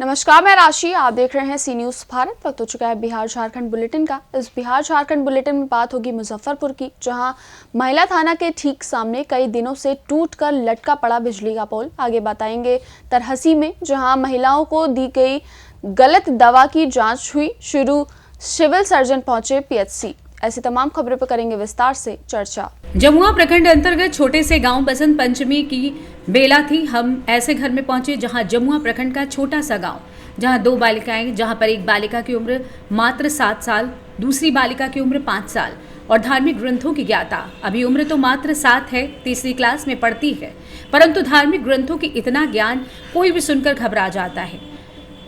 नमस्कार, मैं राशि। आप देख रहे हैं सी न्यूज़ भारत। वक्त हो चुका है बिहार झारखंड बुलेटिन का। इस बिहार झारखंड बुलेटिन में बात होगी मुजफ्फरपुर की, जहां महिला थाना के ठीक सामने कई दिनों से टूटकर लटका पड़ा बिजली का पोल। आगे बताएंगे तरहसी में, जहां महिलाओं को दी गई गलत दवा की जांच हुई शुरू, सिविल सर्जन पहुंचे पीएचसी। ऐसी तमाम खबरों पर करेंगे विस्तार से चर्चा। जमुआ प्रखंड अंतर्गत छोटे से गांव बसंत पंचमी की बेला थी। हम ऐसे घर में पहुंचे जहां जमुआ प्रखंड का छोटा सा गांव, जहां दो बालिकाएं, जहां पर एक बालिका की उम्र मात्र 7 साल, दूसरी बालिका की उम्र 5 साल और धार्मिक ग्रंथों की ज्ञाता। अभी उम्र तो मात्र 7 है, तीसरी क्लास में पढ़ती है, परंतु धार्मिक ग्रंथों की इतना ज्ञान कोई भी सुनकर घबरा जाता है।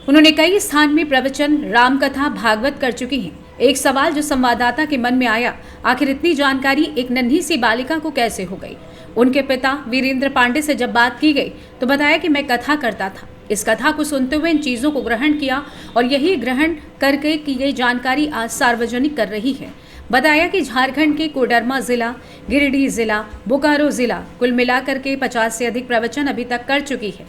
उन्होंने कई स्थान में प्रवचन, रामकथा, भागवत कर चुकी हैं। एक सवाल जो संवाददाता के मन में आया, आखिर इतनी जानकारी एक नन्ही सी बालिका को कैसे हो गई। उनके पिता वीरेंद्र पांडे से जब बात की गई तो बताया कि मैं कथा करता था। इस कथा को सुनते हुए इन चीजों को ग्रहण किया और यही ग्रहण करके की गई जानकारी आज सार्वजनिक कर रही है। बताया कि झारखंड के कोडरमा जिला, गिरिडीह जिला, बोकारो जिला कुल मिलाकर के 50 से अधिक प्रवचन अभी तक कर चुकी है।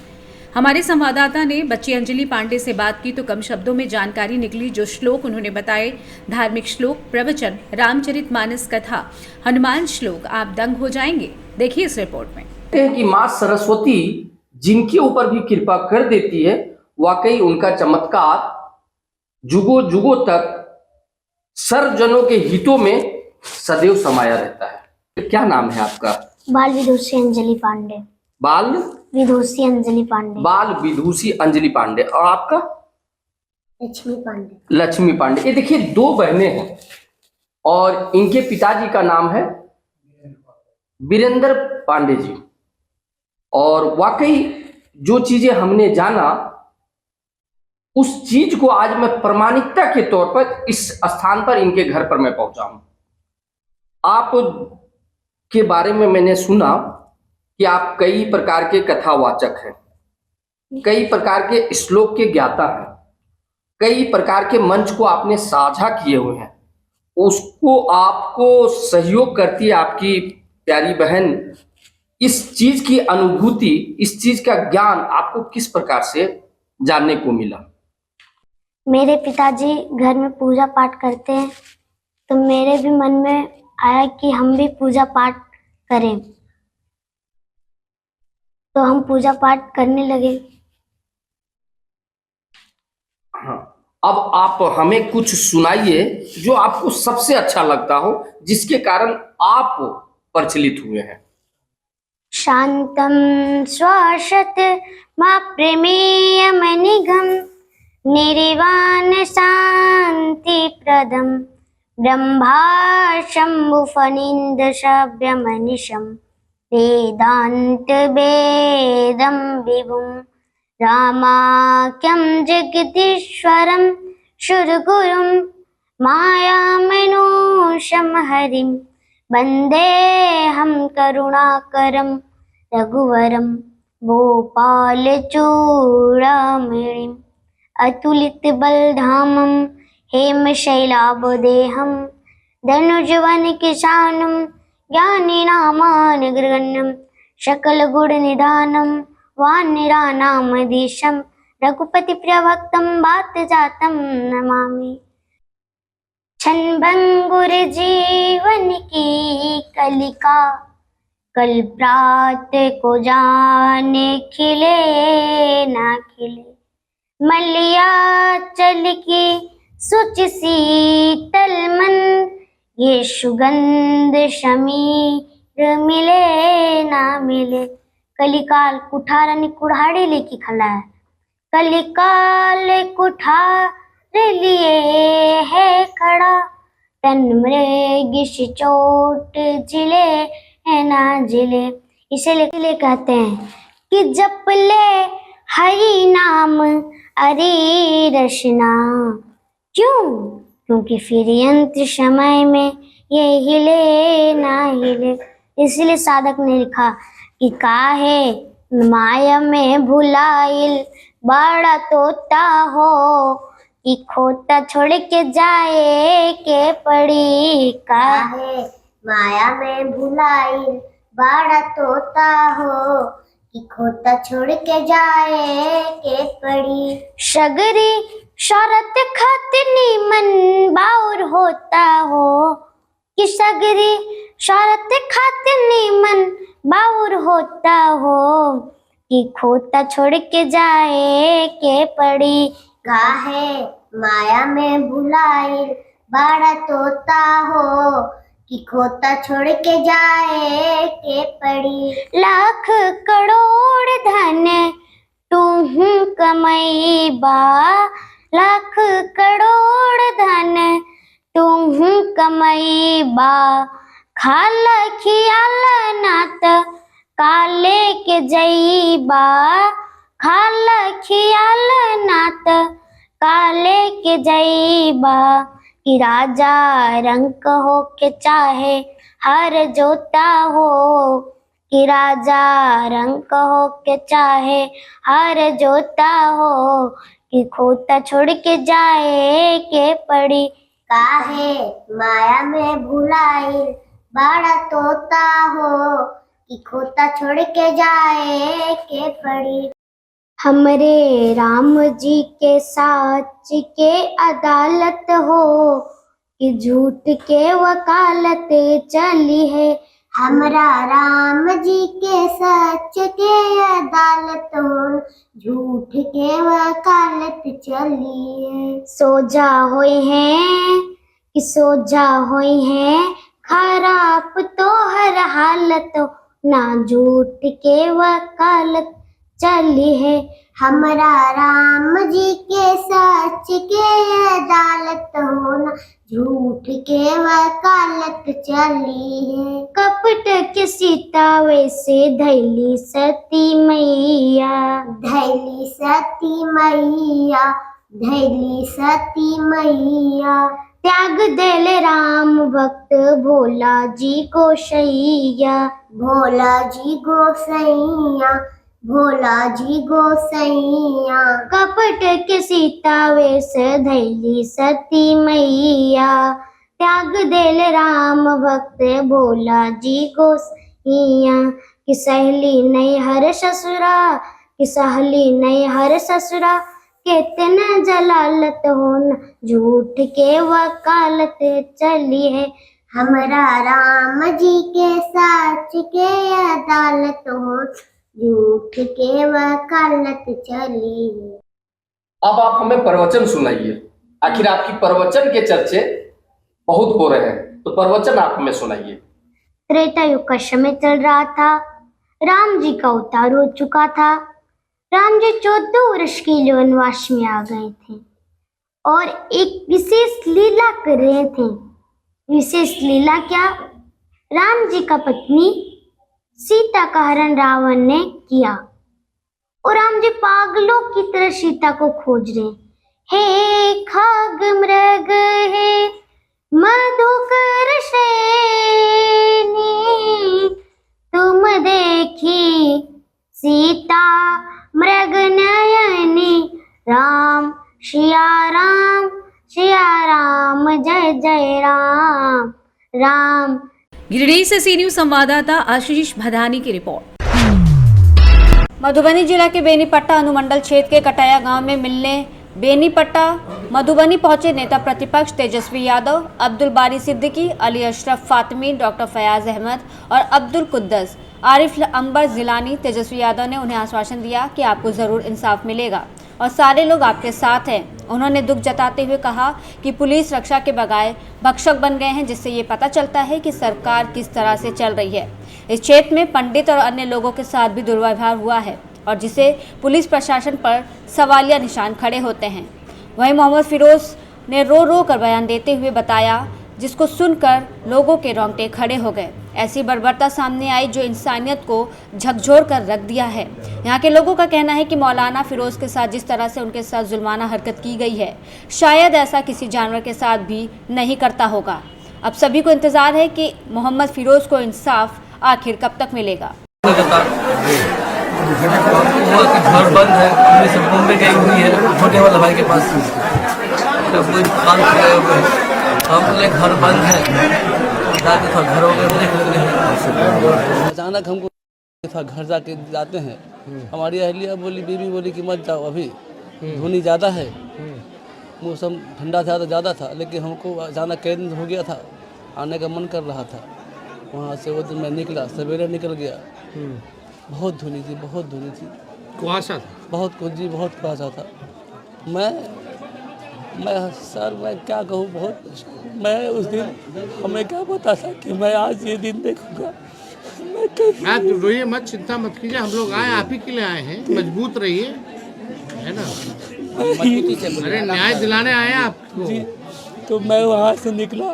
हमारे संवाददाता ने बच्ची अंजलि पांडे से बात की तो कम शब्दों में जानकारी निकली। जो श्लोक उन्होंने बताए, धार्मिक श्लोक, प्रवचन, रामचरितमानस कथा, हनुमान श्लोक, आप दंग हो जाएंगे। देखिए इस रिपोर्ट में। कहते हैं कि माँ सरस्वती जिनके ऊपर भी कृपा कर देती है, वाकई उनका चमत्कार जुगों जुगों तक सर्वजनों के हितों में सदैव समाया रहता है। क्या नाम है आपका? बाल विदुषी अंजलि पांडे। बाल विदुषी अंजलि पांडे। बाल विदुषी अंजलि पांडे। और आपका? लक्ष्मी पांडे। लक्ष्मी पांडे। ये देखिए, दो बहनें हैं और इनके पिताजी का नाम है वीरेंद्र पांडे जी। और वाकई जो चीजें हमने जाना, उस चीज को आज मैं प्रमाणिकता के तौर पर इस स्थान पर, इनके घर पर मैं पहुंचा हूं। आप के बारे में मैंने सुना कि आप कई प्रकार के कथावाचक हैं, कई प्रकार के श्लोक के ज्ञाता हैं, कई प्रकार के मंच को आपने साझा किए हुए हैं। उसको आपको सहयोग करती है आपकी प्यारी बहन। इस चीज की अनुभूति, इस चीज का ज्ञान आपको किस प्रकार से जानने को मिला? मेरे पिताजी घर में पूजा पाठ करते हैं, तो मेरे भी मन में आया कि हम भी पूजा पाठ करें, तो हम पूजा पाठ करने लगे। हाँ, अब आप हमें कुछ सुनाइए जो आपको सबसे अच्छा लगता हो, जिसके कारण आप प्रचलित हुए हैं। शांतं श्वासत मा प्रेमेयमनिघं निर्वाण शांति प्रदम ब्रह्मा शंभु फणीन्द्र शव्यमनिशं वेदांत वेदं विभुं रामाख्यं जगदीश्वरं शुरगुरुं मायामनोषं हरिं वन्देऽहं करुणाकरं रघुवरं गोपालचूडामणिम् अतुलितबलधामं हेमशैलाभदेहं धनुजवनकृशानं ज्ञानिनामानगण्यं सकलगुणनिधानं वानराणामधीशं रघुपतिप्रियभक्तं वातजातं नमामि। क्षणभंगुर जीवन की कलिका, कल प्रात को जाने खिले ना खिले। मलिया चल की सुच शीतल मन, ये सुगंध शमीर मिले ना मिले। कलिकाल कुठार आणि कुऱ्हाडी लेकी खला, कलिकाल कुठार लिए है खड़ा। तन मृग चोट जिले है ना जिले। इसीलिए कहते हैं कि जप ले हरि नाम अरे रचना। क्यों? क्योंकि फिर यंत्र समय में ये हिले ना हिले। इसलिए साधक ने लिखा कि काहे माया में भुलाइल बड़ा तोता हो, कि खोता छोड़ के जाए के पड़ी। काहे माया में भुलाइल बड़ा तोता हो, कि खोता छोड़ के जाए के पड़ी। सगरी शरत खतनी मन बाउर होता हो, कि सगरी शरत खतनी मन बाउर होता हो, कि खोता छोड़ के जाए के पड़ी। काहे माया में भुलाई बड़ा तोता हो, कि खोता छोड़ के जाए के पड़ी। लाख करोड़ धन तुम कमैबा, लाख करोड़ धन तुम कमैबा, खाल खियाल नात काले के जईबा, खाल खियाल नात काले के जईबा, कि राजा रंक हो के चाहे हर जोता हो, कि राजा रंक हो के चाहे हर जोता हो, कि खोता छोड़ के जाए के पड़ी। काहे माया में भुलाई बड़ा तोता हो, कि खोता छोड़ के जाए के पड़ी। हमरे राम जी के साच के अदालत हो, कि झूठ के वकालत चली है। हमरा राम जी के सच के अदालत हो, झूठ के वकालत चली है। सोजा होई है कि सोजा होई है, खराब तो हर हालत हो, ना झूठ के वकालत चली है। हमरा राम जी के सच के अदालत हो, ना झूठ के वकालत चली है। कपट के सीता वैसे धैली सती मैया, धैली सती मैया, धैली सती मैया। त्याग देल राम भक्त भोला जी गोसैया, भोला जी गोसैया, भोला जी गोसैया। कपट के सीता वेश धैली सती मैया, त्याग देल राम भक्त भोला जी गोसैया। कि सहली नहीं हर ससुरा, कि सहली नहीं हर ससुरा, कितना जलालत हो, न झूठ के वकालत चली है। हमरा राम जी के सच के अदालत हो, झूठ के वकालत चली है। अब आप हमें प्रवचन सुनाइए। आखिर आपकी प्रवचन के चर्चे बहुत हो रहे हैं, तो प्रवचन आप हमें सुनाइए। त्रेता युग का समय चल रहा था, राम जी का अवतार हो चुका था। राम जी 14 वर्ष के लिए वनवास में आ गए थे और एक विशेष लीला कर रहे थे। विशेष लीला क्या? राम जी का पत्नी सीता का हरण रावण ने किया और राम जी पागलों की तरह सीता को खोज रहे। हे खग मृग हे मधुकर सैनी, तुम देखी सीता मृग नयनी, राम सिया राम जय जय राम राम। गिरिडीह से सी न्यूज संवाददाता आशीष भदानी की रिपोर्ट। मधुबनी जिला के बेनीपट्टा अनुमंडल क्षेत्र के कटाया गांव में मिलने बेनीपट्टा मधुबनी पहुंचे नेता प्रतिपक्ष तेजस्वी यादव, अब्दुल बारी सिद्दीकी, अली अशरफ फातमी, डॉक्टर फयाज अहमद और अब्दुल कुद्दस, आरिफ अंबर जिलानी। तेजस्वी यादव ने उन्हें आश्वासन दिया कि आपको ज़रूर इंसाफ मिलेगा और सारे लोग आपके साथ हैं। उन्होंने दुख जताते हुए कहा कि पुलिस रक्षा के बजाय भक्षक बन गए हैं, जिससे ये पता चलता है कि सरकार किस तरह से चल रही है। इस क्षेत्र में पंडित और अन्य लोगों के साथ भी दुर्व्यवहार हुआ है और जिसे पुलिस प्रशासन पर सवालिया निशान खड़े होते हैं। वहीं मोहम्मद फिरोज ने रो रो कर बयान देते हुए बताया, जिसको सुनकर लोगों के रोंगटे खड़े हो गए। ऐसी बर्बरता सामने आई जो इंसानियत को झकझोर कर रख दिया है। यहाँ के लोगों का कहना है कि मौलाना फिरोज के साथ जिस तरह से उनके साथ जुल्माना हरकत की गई है, शायद ऐसा किसी जानवर के साथ भी नहीं करता होगा। अब सभी को इंतजार है कि मोहम्मद फिरोज को इंसाफ आखिर कब तक मिलेगा। घर बंद है, अपने से मुंबई गई हुई है छोटे वाले भाई के पास, कोई दुकान खुले हुए हैं, हम बोले घर बंद है, जाके घर हो गए। अचानक हमको घर जाके जाते हैं हमारी अहलिया बोली, बीवी बोली कि मत जाओ अभी, धुनी ज़्यादा है, मौसम ठंडा था तो ज़्यादा था, लेकिन हमको अचानक कई दिन हो गया था, आने का मन कर रहा था। वहाँ से वो दिन मैं निकला, सवेरे निकल गया। बहुत धुनी थी, बहुत धुनी थी, कुहासा था। बहुत कुछ जी, बहुत कुहासा था। मैं सर मैं क्या कहूँ, बहुत मैं उस दिन हमें क्या पता था कि मैं आज ये दिन देखूंगा। मैं कैसे आप रोइए मत, चिंता मत कीजिए, हम लोग आए आप ही के लिए आए हैं, मजबूत रहिए, है ना। अरे न्याय दिलाने आए हैं आपको। जी, तो मैं वहाँ से निकला,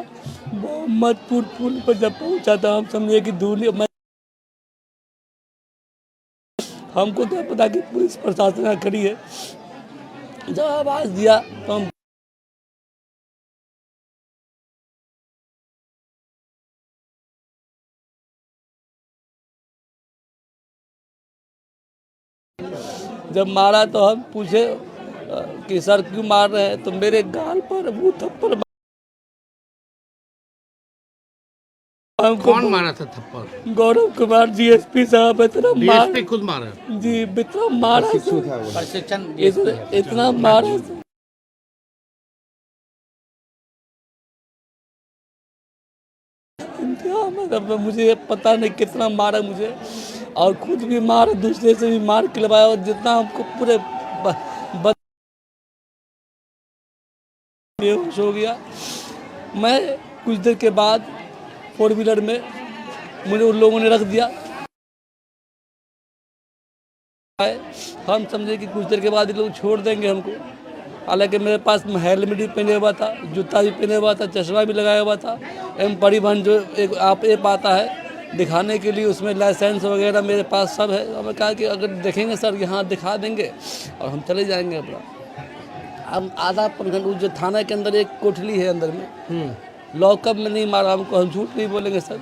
मोहम्मदपुर पुल पर जब पहुँचा था, हम समझे कि दूर मैं, हमको क्या पता कि पुलिस प्रशासन खड़ी है। जब आवाज़ दिया तो हम जब मारा तो हम पूछे कि सर क्यों मार रहे हैं, तो मेरे गाल पर वो थप्पड़ हमको। कौन मारा था थप्पड़? गौरव कुमार जीएसपी साहब इतना मार, डीएसपी खुद मारा? जी इतना मारा, इतना मारा। मतलब मुझे पता नहीं कितना मारा मुझे, और खुद भी मार, दूसरे से भी मार खिलवाया, और जितना हमको पूरे बेहोश हो गया। मैं कुछ देर के बाद 4 व्हीलर में मुझे उन लोगों ने रख दिया। हम समझे कि कुछ देर के बाद ये लोग छोड़ देंगे हमको, हालांकि मेरे पास हेलमेट भी पहने हुआ था, जूता भी पहने हुआ था, चश्मा भी लगाया हुआ था। एम परिवहन जो एक ऐप आता है दिखाने के लिए, उसमें लाइसेंस वगैरह मेरे पास सब है। हमें कहा कि अगर देखेंगे सर यहाँ दिखा देंगे और हम चले जाएंगे अपना। हम आधा घंटा जो थाना के अंदर एक कोठली है अंदर में, लॉकअप में नहीं मारा हमको, हम झूठ नहीं बोलेंगे सर,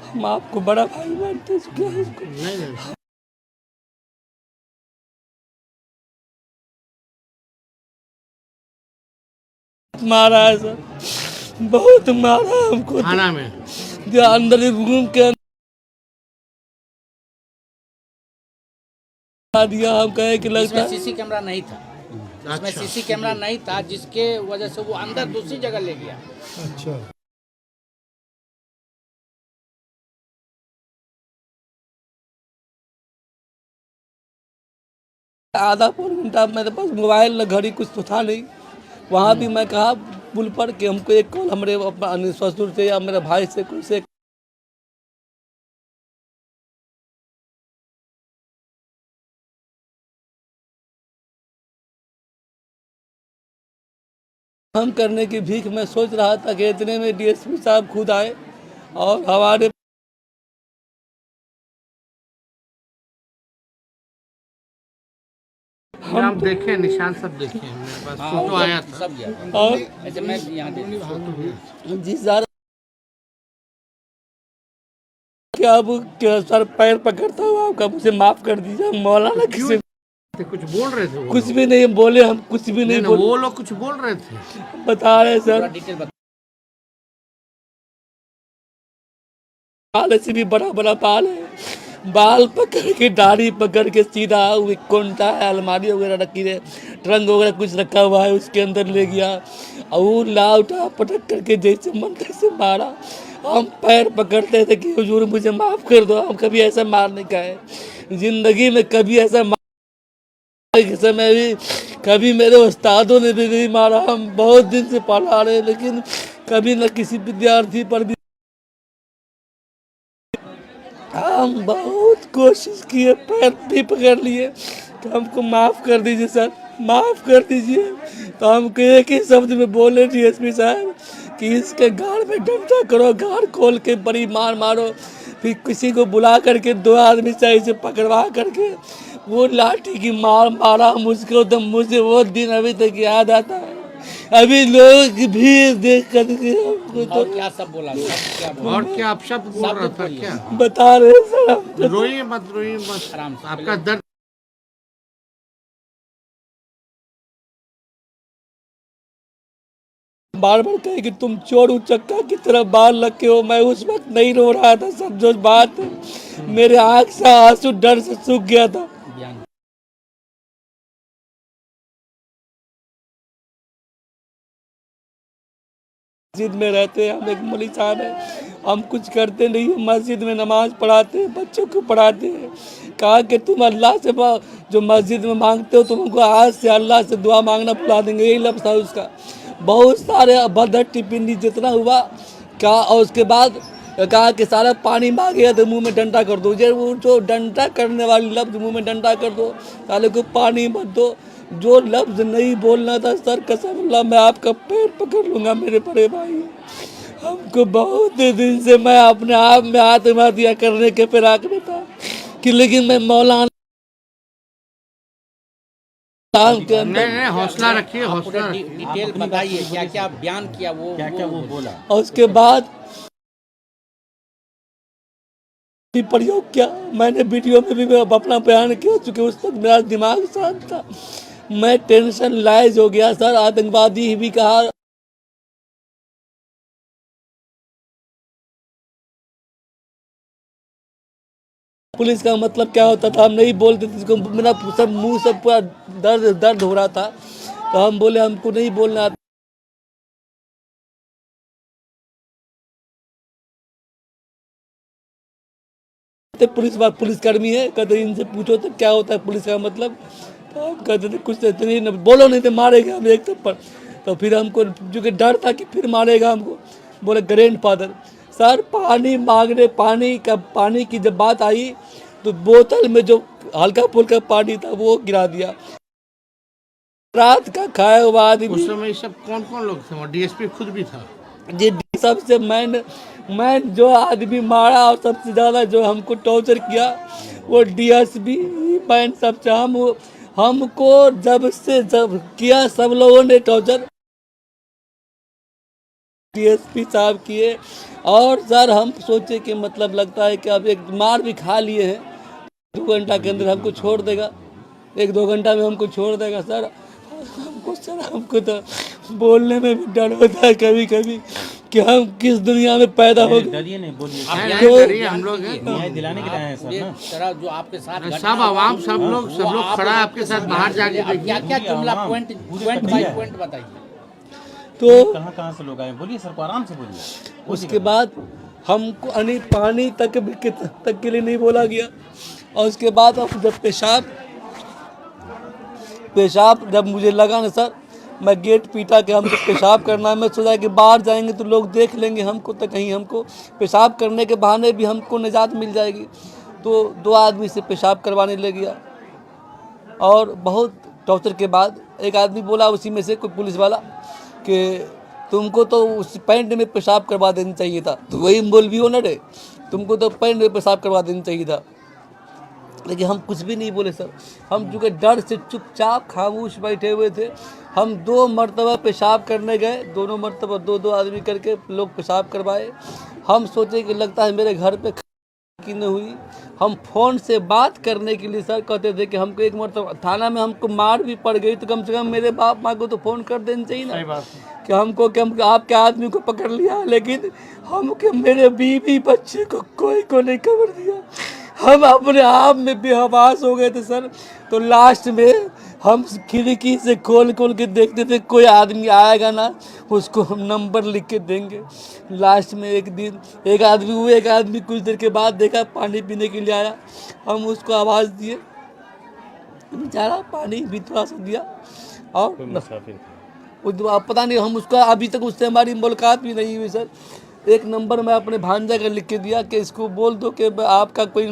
हम आपको बड़ा भाई मानते हैं। मारा है सर, बहुत मारा हमको थाना में। जो अंदर रूम के अंदर दिया। हम कहे कि लगता है सीसी कैमरा नहीं था, इसमें सीसी कैमरा नहीं था, जिसके वजह से वो अंदर दूसरी जगह ले गया। अच्छा, आधा पौन घंटा मेरे पास मोबाइल न घड़ी कुछ तो था नहीं। वहाँ भी मैं कहा पुल पर कि हमको एक कॉल हमारे ससुर से या मेरे भाई से कोई से हम करने की भीख मैं सोच रहा था कि इतने में डीएसपी साहब खुद आए और हमारे हम देखे निशान सब देखे, मेरे पास फोटो आया था। सब गया और ऐसे मैं यहाँ देखा। जी सर, क्या अब क्या सर पैर पकड़ता हूँ आपका, मुझे माफ कर दीजिए। मौलाना किसी कुछ बोल रहे थे वो कुछ लोग? भी नहीं बोले, हम कुछ भी नहीं बोले। वो लोग कुछ बोल रहे थे, बता रहे सर, डिटेल बता। बाल से भी बड़ा बड़ा बाल है, बाल पकड़ के दाढ़ी पकड़ के सीधा कोंटा है, अलमारी वगैरह रखी है, ट्रंक वगैरह कुछ रखा हुआ है, उसके अंदर ले गया और वो ला उठा पटक करके जैसे मन तैसे मारा। हम पैर पकड़ते थे कि हुजूर मुझे माफ़ कर दो, हम कभी ऐसा मारने का है जिंदगी में, कभी ऐसा समय भी कभी मेरे उस्तादों ने भी नहीं मारा। हम बहुत दिन से पढ़ा रहे लेकिन कभी न किसी विद्यार्थी पर भी हम बहुत कोशिश किए, पैर भी पकड़ लिए कि हमको माफ़ कर दीजिए सर, माफ़ कर दीजिए। तो हमको एक ही शब्द में बोले डीएसपी साहब कि इसके गाड़ में डंडा करो, गाड़ खोल के बड़ी मार मारो, फिर किसी को बुला करके 2 आदमी चाहिए से पकड़वा करके वो लाठी की मार मारा मुझको। तो मुझे वो दिन अभी तक याद आता है, अभी लोग भी देख करके हमको तो क्या सब बोला, क्या बोला? और क्या आप शब्द बोल रहा था क्या? बता रहे सर हमको। रोइए मत, रोइए मत, आराम से। आपका दर्द बार बार कहे कि तुम चोर उचक्का की तरह बाल लगे हो। मैं उस वक्त नहीं रो रहा था सर, जो बात है मेरे आँख से आंसू डर से सूख गया था। बयान मस्जिद में रहते हैं, हम एक मौलवी साहब हैं, हम कुछ करते नहीं हैं, मस्जिद में नमाज पढ़ाते हैं, बच्चों को पढ़ाते हैं। कहा कि तुम अल्लाह से जो मस्जिद में मांगते हो तुमको आज से अल्लाह से दुआ मांगना भुला देंगे, यही लफ्ज़ था उसका। बहुत सारे अभद्र टिप्पणी जितना हुआ कहा, और उसके बाद कहा कि सारा पानी मांगेगा तो मुंह में डंडा कर दो। वो जो डंडा करने वाली लफ्ज़ मुंह में डंडा कर दो, साले को पानी मत दो। जो लफ्ज़ नहीं बोलना था सर कसम अल्लाह मैं आपका पैर पकड़ लूँगा मेरे बड़े भाई। हमको बहुत दिन से मैं अपने आप में आत्महत्या करने के फिराक में था कि लेकिन मैं मौलाना के अंदर नहीं हौसला रखिए, हौसला डिटेल बताइए क्या क्या बयान किया, वो क्या क्या वो बोला, और उसके बाद भी प्रयोग किया। मैंने वीडियो में भी अपना बयान किया, चूँकि उस वक्त मेरा दिमाग शांत था, मैं टेंशन लाइज हो गया सर। आतंकवादी भी कहा, पुलिस का मतलब क्या होता था हम नहीं बोलते थे, इसको मेरा सब मुंह सब पूरा दर्द हो रहा था, तो हम बोले हमको नहीं बोलना। पुलिसकर्मी है, कहते इनसे पूछो तो क्या होता है पुलिस का मतलब, तो हम कहते थे कुछ नहीं न बोलो, नहीं तो मारेगा हम एक थप्पड़। तो फिर हमको जो कि डर था कि फिर मारेगा हमको, बोले ग्रैंडफादर सर पानी मांगने, पानी की जब बात आई तो बोतल में जो हल्का फुल्का पानी था वो गिरा दिया। रात का खाया हुआ आदमी, उस समय सब कौन कौन लोग थे? डीएसपी खुद भी था जी। सबसे मैं जो आदमी मारा और सबसे ज़्यादा जो हमको टॉर्चर किया वो डीएसपी मैन सबसे हमको जब किया सब लोगों ने टॉर्चर डीएसपी साहब किए। और सर हम सोचे कि मतलब लगता है कि अब एक मार भी खा लिए हैं, 2 घंटा के अंदर हमको छोड़ देगा, 1-2 घंटा में हमको छोड़ देगा सर। हमको तो बोलने में भी डर होता है कभी कभी कि हम किस दुनिया में पैदा हो गए। हम लोग न्याय दिलाने के लिए आए सर ना, जो आपके साथ सब आवाम सब लोग खड़ा है आपके साथ, बाहर जाके क्या क्या जुमला पॉइंट बाय पॉइंट बताइए। तो कहाँ से लोग आए, बोलिए सर को आराम से बोलिए। उसके बाद हमको पानी तक के लिए नहीं बोला गया। और उसके बाद अब जब पेशाब जब मुझे लगा ना सर, मैं गेट पीटा के हमको पेशाब करना है। मैं सोचा कि बाहर जाएंगे तो लोग देख लेंगे हमको, तो कहीं हमको पेशाब करने के बहाने भी हमको निजात मिल जाएगी। तो 2 आदमी से पेशाब करवाने ले गया, और बहुत टॉर्चर के बाद एक आदमी बोला उसी में से कोई पुलिस वाला कि तुमको तो उस पैंट में पेशाब करवा देना चाहिए था। तो वही मौलवी ओनर है, तुमको तो पैंट में पेशाब करवा देना चाहिए था। लेकिन हम कुछ भी नहीं बोले सर, हम चूँकि डर से चुपचाप खामोश बैठे हुए थे। हम 2 मरतबा पेशाब करने गए, दोनों मरतबा 2-2 आदमी करके लोग पेशाब करवाए। हम सोचे कि लगता है मेरे घर पे की न हुई। हम फ़ोन से बात करने के लिए सर कहते थे कि हमको एक मरतबा थाना में हमको मार भी पड़ गई तो कम से कम मेरे बाप माँ को तो फ़ोन कर देना चाहिए ना, कि हमको कि हम आपके आदमी को पकड़ लिया। लेकिन हमको मेरे बीवी बच्चे को कोई को नहीं खबर दिया। हम अपने आप में बेहवास हो गए थे सर। तो लास्ट में हम खिड़की से खोल के देखते थे कोई आदमी आएगा ना, उसको हम नंबर लिख के देंगे। लास्ट में एक दिन एक आदमी कुछ देर के बाद देखा पानी पीने के लिए आया। हम उसको आवाज़ दिए, बेचारा पानी भी थोड़ा सा दिया, और पता नहीं हम उसका अभी तक उससे हमारी मुलाकात भी नहीं हुई सर। एक नंबर मैं अपने भांजा का लिख के दिया कि इसको बोल दो कि आपका कोई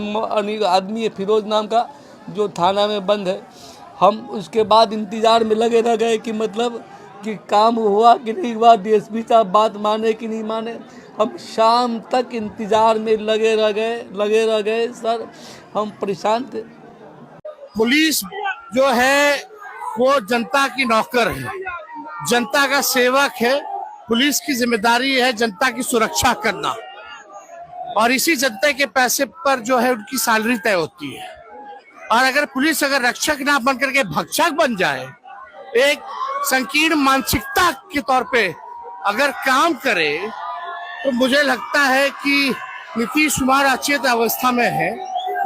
आदमी है फिरोज नाम का जो थाना में बंद है। हम उसके बाद इंतज़ार में लगे रह गए कि मतलब कि काम हुआ कि नहीं हुआ, डीएसपी साहब बात माने कि नहीं माने। हम शाम तक इंतज़ार में लगे रह गए सर, हम परेशान थे। पुलिस जो है वो जनता की नौकर है, जनता का सेवक है। पुलिस की जिम्मेदारी है जनता की सुरक्षा करना, और इसी जनता के पैसे पर जो है उनकी सैलरी तय होती है। और अगर पुलिस रक्षक ना बन करके भक्षक बन जाए, एक संकीर्ण मानसिकता के तौर पे अगर काम करे, तो मुझे लगता है कि नीतीश कुमार अचेत अवस्था में है।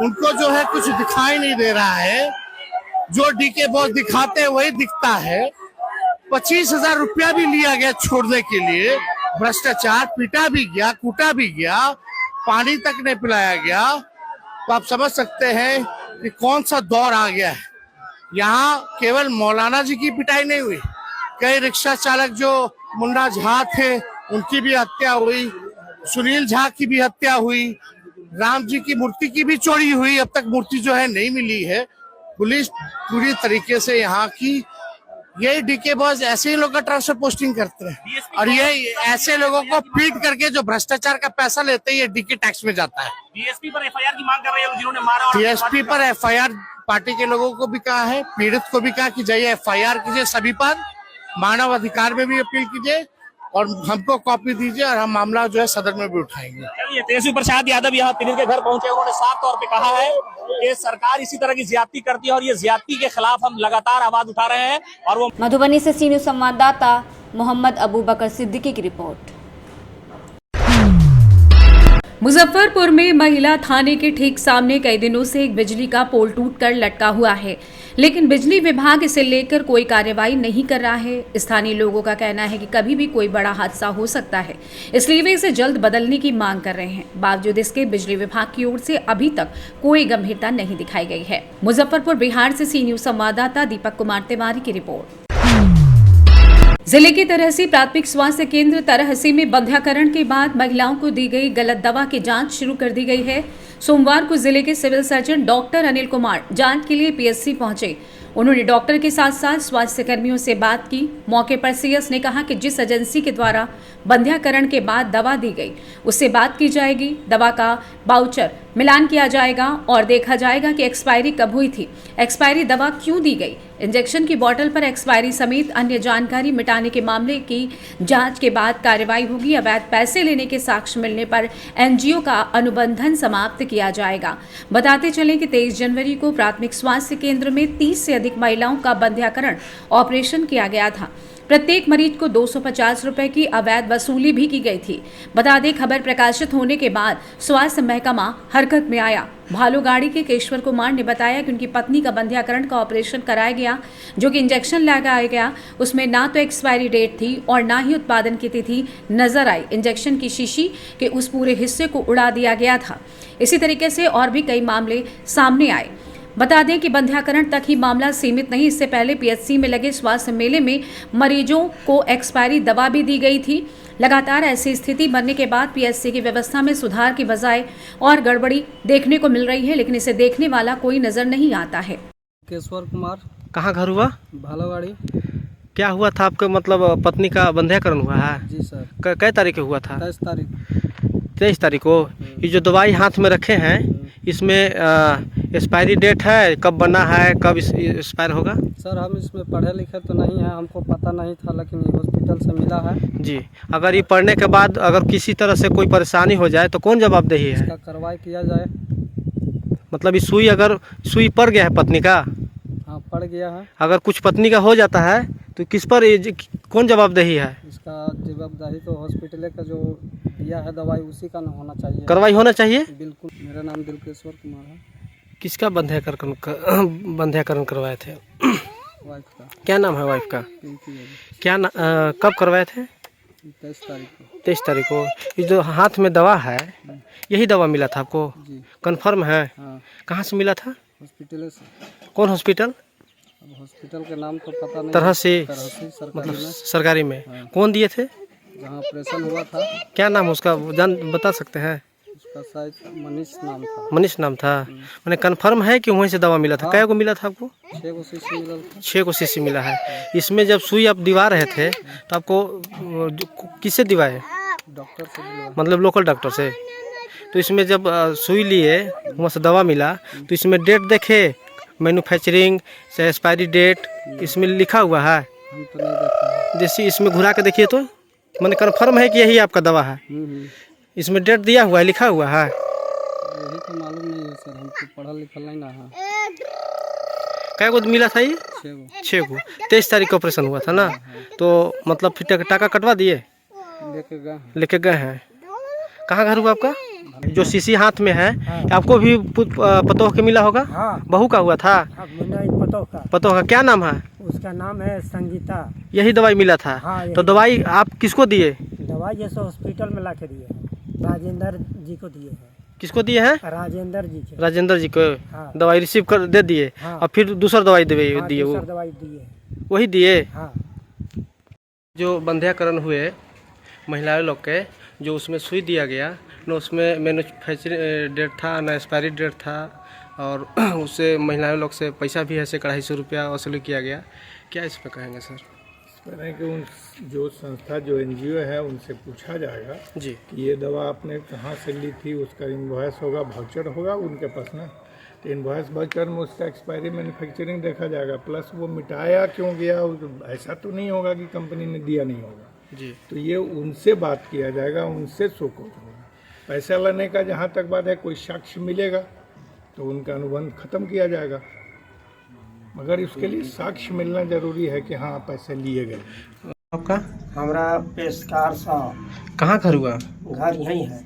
उनको जो है कुछ दिखाई नहीं दे रहा है, जो डीके बॉस दिखाते हैं वही दिखता है। 25,000 रुपया भी लिया गया छोड़ने के लिए, भ्रष्टाचार, पीटा भी गया, कूटा भी गया, पानी तक नहीं पिलाया गया। तो आप समझ सकते हैं कि कौन सा दौर आ गया है। यहाँ केवल मौलाना जी की पिटाई नहीं हुई, कई रिक्शा चालक जो मुन्ना झा थे उनकी भी हत्या हुई, सुनील झा की भी हत्या हुई, राम जी की मूर्ति की भी चोरी हुई। अब तक मूर्ति जो है नहीं मिली है। पुलिस पूरी तरीके से यहाँ की, यही डीके बॉस ऐसे ही लोग का ट्रांसफर पोस्टिंग करते हैं और ये ऐसे लोगों को फीड करके जो भ्रष्टाचार का पैसा लेते हैं ये डीके टैक्स में जाता है। डीएसपी पर एफआईआर की मांग कर रहे हैं जिन्होंने मारा। डीएसपी पर एफआईआर पार्टी के लोगों को भी कहा है, पीड़ित को भी कहा कि जाइए एफआईआर कीजिए सभी पर, मानव अधिकार में भी अपील कीजिए और हमको कॉपी दीजिए और हम मामला जो है सदन में भी उठाएंगे। तेजस्वी प्रसाद यादव यहाँ पीड़ित के घर पहुंचे, उन्होंने साफ तौर पे कहा है कि सरकार इसी तरह की ज्यादती करती है और ये ज्यादती के खिलाफ हम लगातार आवाज उठा रहे हैं। और वो मधुबनी से सी न्यूज संवाददाता मोहम्मद अबू बकर सिद्दीकी की रिपोर्ट। मुजफ्फरपुर में महिला थाने के ठीक सामने कई दिनों से एक बिजली का पोल टूटकर लटका हुआ है, लेकिन बिजली विभाग इसे लेकर कोई कार्रवाई नहीं कर रहा है। स्थानीय लोगों का कहना है कि कभी भी कोई बड़ा हादसा हो सकता है, इसलिए वे इसे जल्द बदलने की मांग कर रहे हैं। बावजूद इसके बिजली विभाग की ओर से अभी तक कोई गंभीरता नहीं दिखाई गई है। मुजफ्फरपुर बिहार से सी न्यूज संवाददाता दीपक कुमार तिवारी की रिपोर्ट। जिले के तरहसी प्राथमिक स्वास्थ्य केंद्र तरहसी में बंध्याकरण के बाद महिलाओं को दी गई गलत दवा की जांच शुरू कर दी गई है। सोमवार को जिले के civil surgeon doctor Anil Kumar जांच के लिए पीएचसी पहुंचे। उन्होंने डॉक्टर के साथ साथ स्वास्थ्य कर्मियों से बात की। मौके पर सीएस ने कहा कि जिस एजेंसी के द्वारा बंध्याकरण के बाद दवा दी गई उससे बात की जाएगी, दवा का बाउचर मिलान किया जाएगा और देखा जाएगा कि एक्सपायरी कब हुई थी, एक्सपायरी दवा क्यों दी गई। इंजेक्शन की बोतल पर एक्सपायरी समेत अन्य जानकारी मिटाने के मामले की जांच के बाद कार्रवाई होगी। अवैध पैसे लेने के साक्ष्य मिलने पर एनजीओ का अनुबंधन समाप्त किया जाएगा। बताते चलें कि 23 जनवरी को प्राथमिक स्वास्थ्य केंद्र में 30 से अधिक महिलाओं का बंध्याकरण ऑपरेशन किया गया था। प्रत्येक मरीज को 250 रुपए की अवैध वसूली भी की गई थी। बता दें, खबर प्रकाशित होने के बाद स्वास्थ्य महकमा हरकत में आया। भालूगाड़ी के केशवर कुमार ने बताया कि उनकी पत्नी का बंध्याकरण का ऑपरेशन कराया गया, जो कि इंजेक्शन लगाया गया, उसमें ना तो एक्सपायरी डेट थी और ना ही उत्पादन की तिथि नजर आई। इंजेक्शन की शीशी के उस पूरे हिस्से को उड़ा दिया गया था। इसी तरीके से और भी कई मामले सामने आए। बता दें कि बंध्याकरण तक ही मामला सीमित नहीं, इससे पहले पीएचसी में लगे स्वास्थ्य मेले में मरीजों को एक्सपायरी दवा भी दी गई थी। लगातार ऐसी स्थिति बनने के बाद पीएचसी की व्यवस्था में सुधार की बजाय और गड़बड़ी देखने को मिल रही है, लेकिन इसे देखने वाला कोई नजर नहीं आता है। केशवर कुमार, कहाँ घर हुआ? भालूगाड़ी। क्या हुआ था आपका, मतलब पत्नी का बंध्याकरण हुआ है? जी सर। कै तारीख को हुआ था? 23 तारीख। 23 तारीख को। ये जो दवाई हाथ में रखे हैं इसमें एक्सपायरी डेट है, कब बना है, कब एक्सपायर होगा? सर हम इसमें पढ़े लिखे तो नहीं है, हमको पता नहीं था, लेकिन ये हॉस्पिटल से मिला है। जी, अगर ये पढ़ने के बाद अगर किसी तरह से कोई परेशानी हो जाए तो कौन जवाबदेही है? इसका कार्रवाई किया जाए। मतलब ये सुई, अगर सुई पड़ गया है पत्नी का? हाँ पड़ गया है। अगर कुछ पत्नी का हो जाता है तो किस पर कौन जवाबदेही है? इसका जवाबदेही तो हॉस्पिटल का जो दिया है दवाई उसी का होना चाहिए। कार्रवाई होना चाहिए। बिल्कुल। मेरा नाम दिलकेश्वर कुमार है। किसका बंध्याकरण करवाए थे? वाइफ का। क्या नाम है वाइफ का? क्या कब करवाए थे? 23 तारीख को। 23 तारीख को। ये जो हाथ में दवा है यही दवा मिला था आपको? जी। कंफर्म है? हाँ। कहाँ से मिला था? हॉस्पिटल से। कौन हॉस्पिटल? अब हॉस्पिटल के नाम तो पता नहीं। तरहसी सरकारी मतलब में। सरकारी में। हाँ। कौन दिए थे? जहाँ ऑपरेशन हुआ था। क्या नाम उसका बता सकते हैं? उसका शायद मनीष नाम था। मनीष नाम था। मैंने कंफर्म है कि वहीं से दवा मिला था? हाँ। क्या को मिला था आपको? 6 को शीशी मिला था। 6 को शीशी मिला है। इसमें जब सुई आप दिवा रहे थे तो आपको किससे दिवाए? डॉक्टर से दिलवाया। मतलब लोकल डॉक्टर से। तो इसमें जब सुई लिए वहाँ से दवा मिला तो इसमें डेट देखे, मैन्युफैक्चरिंग से एक्सपायरी डेट इसमें लिखा हुआ है? हम तो नहीं देखा। जैसे इसमें घुरा के देखिए तो मैंने कन्फर्म है कि यही आपका दवा है? इसमें डेट दिया हुआ है, लिखा हुआ है? यही तो मालूम नहीं है सर, हमको पढ़ा लिखा नहीं ना है। क्या को मिला था ये? 6 को। 23 तारीख को ऑपरेशन हुआ था ना? तो मतलब फिर टाका कटवा दिए? लेके गए हैं। कहाँ घर हुआ आपका? जो शीशी हाथ में है आपको भी पतोह के मिला होगा? हाँ। बहू का हुआ था? पतोह का क्या नाम है? उसका नाम है संगीता। यही दवाई मिला था? हाँ, तो दवाई आप किसको दिए? दवाई जैसे हॉस्पिटल में ला के दिए हैं, राजेंद्र जी को दिए हैं। किसको दिए हैं? राजेंद्र जी के। राजेंद्र जी को हाँ। दवाई रिसीव कर दे दिए। हाँ। और फिर दूसरा दवाई दिए हाँ, दिए वो दूसरा दवाई दिए। वही दिए। हाँ। जो बंध्याकरण हुए महिलाएं लोग के, जो उसमें सुई दिया गया, न उसमें मैन्युफैक्चरिंग डेट था न एक्सपायरी डेट था, और उससे महिलाएं लोग से पैसा भी ऐसे 250 रुपया वसूल किया गया। क्या इस पर कहेंगे सर? मैंने कि उन जो संस्था जो एनजीओ है उनसे पूछा जाएगा जी कि ये दवा आपने कहाँ से ली थी, उसका इनवॉइस होगा, वाउचर होगा उनके पास ना, तो इनवॉइस वाउचर में उसका एक्सपायरी मैन्युफैक्चरिंग देखा जाएगा, प्लस वो मिटाया क्यों गया, ऐसा तो नहीं होगा कि कंपनी ने दिया नहीं होगा जी। तो ये उनसे बात किया जाएगा, उनसे शोकॉज होगा। पैसा लेने का जहाँ तक बात है, कोई साक्ष्य मिलेगा तो उनका अनुबंध खत्म किया जाएगा, मगर इसके लिए साक्ष्य मिलना जरूरी है कि हाँ पैसे लिए गए। आपका? हमारा पेशकार साहब। कहाँ घर हुआ? घर यहीं है।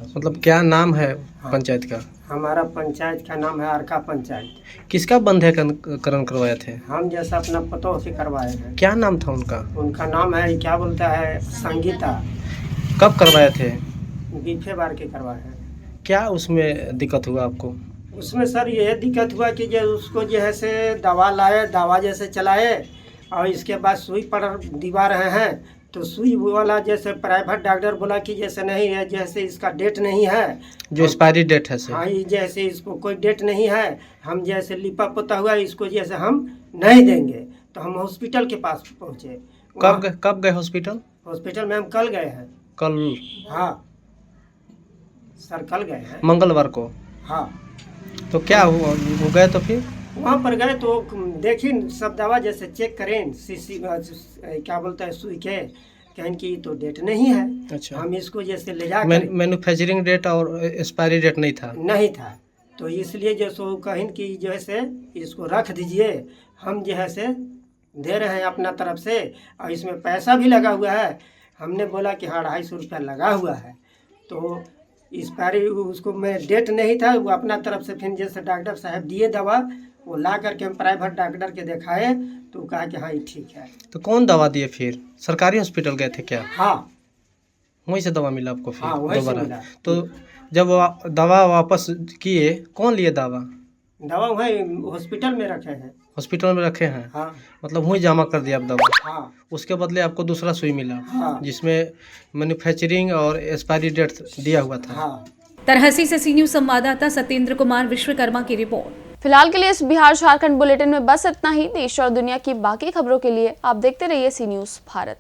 मतलब क्या नाम है पंचायत का? हमारा पंचायत का नाम है अर्का पंचायत। किसका बंध्याकरण करवाए थे? हम जैसा अपना पतोह से करवाए हैं। क्या नाम था उनका? उनका नाम है क्या बोलता है, संगीता। कब करवाए थे? बीफे बार के करवाए हैं। क्या उसमें दिक्कत हुआ आपको? उसमें सर यह दिक्कत हुआ कि जो उसको जो है से दवा लाए, दवा जैसे चलाए और इसके बाद सुई पर दिवा रहे हैं, तो सुई वाला जैसे प्राइवेट डॉक्टर बोला कि जैसे नहीं है, जैसे इसका डेट नहीं है, जो एक्सपायरी डेट है से। हाँ, ये जैसे इसको कोई डेट नहीं है, हम जैसे लिपा पोता हुआ इसको जैसे हम नहीं देंगे। तो हम हॉस्पिटल के पास पहुँचे। कब गए हॉस्पिटल? हॉस्पिटल में हम कल गए हैं। कल? हाँ सर, कल गए हैं, मंगलवार को। हाँ। तो क्या हुआ, हो गए तो फिर वहाँ पर गए तो देखिए सब दवा जैसे चेक करें, सीसी क्या बोलता है सुई के, कहें कि तो डेट नहीं है। अच्छा। हम इसको जैसे ले जा मैन्युफैक्चरिंग डेट और एक्सपायरी डेट नहीं था? नहीं था, तो इसलिए जो सो कहें कि जो है से इसको रख दीजिए, हम जो है से दे रहे हैं अपना तरफ से, और इसमें पैसा भी लगा हुआ है। हमने बोला कि हाँ 250 रुपया लगा हुआ है, तो एक्सपायरी उसको में डेट नहीं था, वो अपना तरफ से फिर जैसे डॉक्टर साहब दिए दवा, वो ला करके हम प्राइवेट डॉक्टर के दिखाए तो कहा कि हाँ ये ठीक है। तो कौन दवा दिए फिर? सरकारी हॉस्पिटल गए थे क्या? हाँ, वहीं से दवा मिला आपको फिर? हाँ, वहीं से दोबारा? मिला। तो जब दवा वापस किए, कौन लिए दवा? दवा वहीं हॉस्पिटल में रखे हैं। हॉस्पिटल में रखे हैं? हाँ। मतलब वहीं जमा कर दिया आप दवा? हाँ। उसके बदले आपको दूसरा सुई मिला? हाँ। जिसमें मैन्युफैक्चरिंग और एक्सपायरी डेट दिया हुआ था? हाँ। तरहसी से सी न्यूज संवाददाता सत्येंद्र कुमार विश्वकर्मा की रिपोर्ट। फिलहाल के लिए इस बिहार झारखंड बुलेटिन में बस इतना ही। देश और दुनिया की बाकी खबरों के लिए आप देखते रहिए सी न्यूज़ भारत।